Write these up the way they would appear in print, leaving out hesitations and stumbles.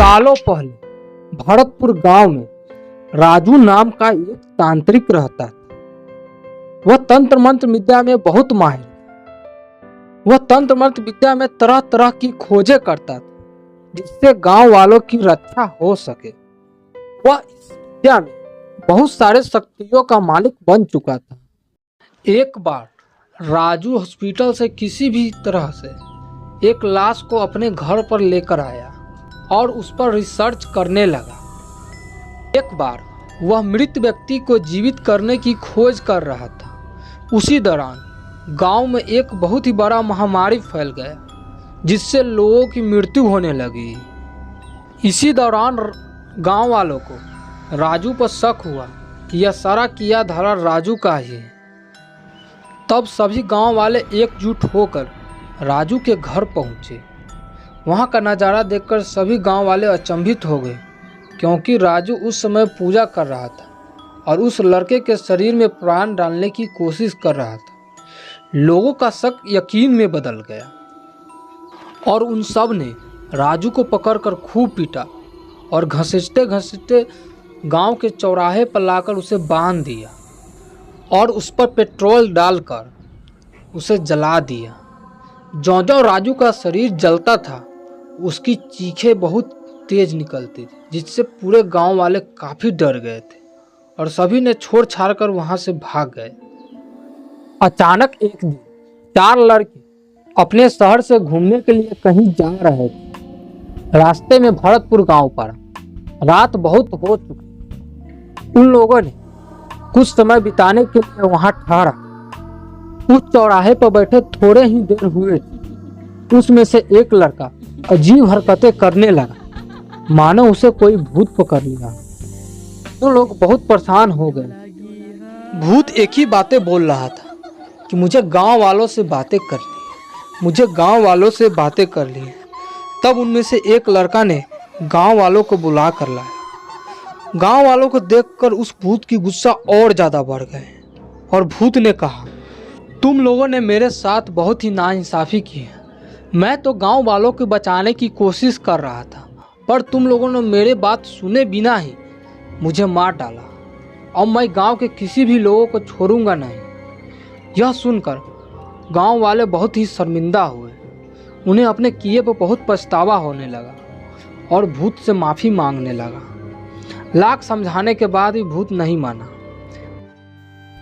सालों पहले भरतपुर गांव में राजू नाम का एक तांत्रिक रहता था। वह तंत्र मंत्र विद्या में बहुत माहिर। वह तंत्र मंत्र विद्या में तरह तरह की खोजें करता था जिससे गांव वालों की रक्षा हो सके। वह इस विद्या में बहुत सारे शक्तियों का मालिक बन चुका था। एक बार राजू हॉस्पिटल से किसी भी तरह से एक लाश को अपने घर पर लेकर आया और उस पर रिसर्च करने लगा। एक बार वह मृत व्यक्ति को जीवित करने की खोज कर रहा था। उसी दौरान गांव में एक बहुत ही बड़ा महामारी फैल गया जिससे लोगों की मृत्यु होने लगी। इसी दौरान गांव वालों को राजू पर शक हुआ कि यह सारा किया धरा राजू का ही है। तब सभी गांव वाले एकजुट होकर राजू के घर पहुंचे। वहां का नज़ारा देखकर सभी गांव वाले अचंभित हो गए क्योंकि राजू उस समय पूजा कर रहा था और उस लड़के के शरीर में प्राण डालने की कोशिश कर रहा था। लोगों का शक यकीन में बदल गया और उन सब ने राजू को पकड़कर खूब पीटा और घसीटते घसीटते गांव के चौराहे पर लाकर उसे बांध दिया और उस पर पेट्रोल डालकर उसे जला दिया। ज्यों-ज्यों राजू का शरीर जलता था उसकी चीखें बहुत तेज निकलती थी जिससे पूरे गांव वाले काफ़ी डर गए थे और सभी ने छोड़ छाड़ कर वहां से भाग गए। अचानक एक दिन 4 लड़के अपने शहर से घूमने के लिए कहीं जा रहे थे। रास्ते में भरतपुर गांव पर रात बहुत हो चुकी। उन लोगों ने कुछ समय बिताने के लिए वहां ठहरा। उस चौराहे पर बैठे थोड़े ही देर हुए थे उसमें से एक लड़का अजीब हरकतें करने लगा मानो उसे कोई भूत पकड़ लिया। तो लोग बहुत परेशान हो गए। भूत एक ही बातें बोल रहा था कि मुझे गांव वालों से बातें करनी है, मुझे गांव वालों से बातें करनी है। तब उनमें से एक लड़का ने गांव वालों को बुला कर लाया। गांव वालों को देखकर उस भूत की गुस्सा और ज़्यादा बढ़ गए और भूत ने कहा, तुम लोगों ने मेरे साथ बहुत ही नाइंसाफ़ी की है। मैं तो गांव वालों को बचाने की कोशिश कर रहा था पर तुम लोगों ने मेरे बात सुने बिना ही मुझे मार डाला और मैं गांव के किसी भी लोगों को छोड़ूंगा नहीं। यह सुनकर गांव वाले बहुत ही शर्मिंदा हुए। उन्हें अपने किए पर बहुत पछतावा होने लगा और भूत से माफ़ी मांगने लगा। लाख समझाने के बाद भी भूत नहीं माना।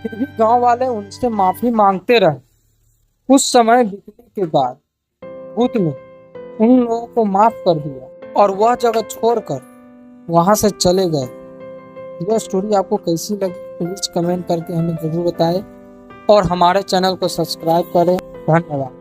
फिर भी गांव वाले उनसे माफ़ी मांगते रहे। कुछ समय बीतने के बाद भूत ने उन लोगों को माफ़ कर दिया और वह जगह छोड़कर वहां से चले गए। यह स्टोरी आपको कैसी लगी प्लीज़ कमेंट करके हमें ज़रूर बताएं और हमारे चैनल को सब्सक्राइब करें। धन्यवाद।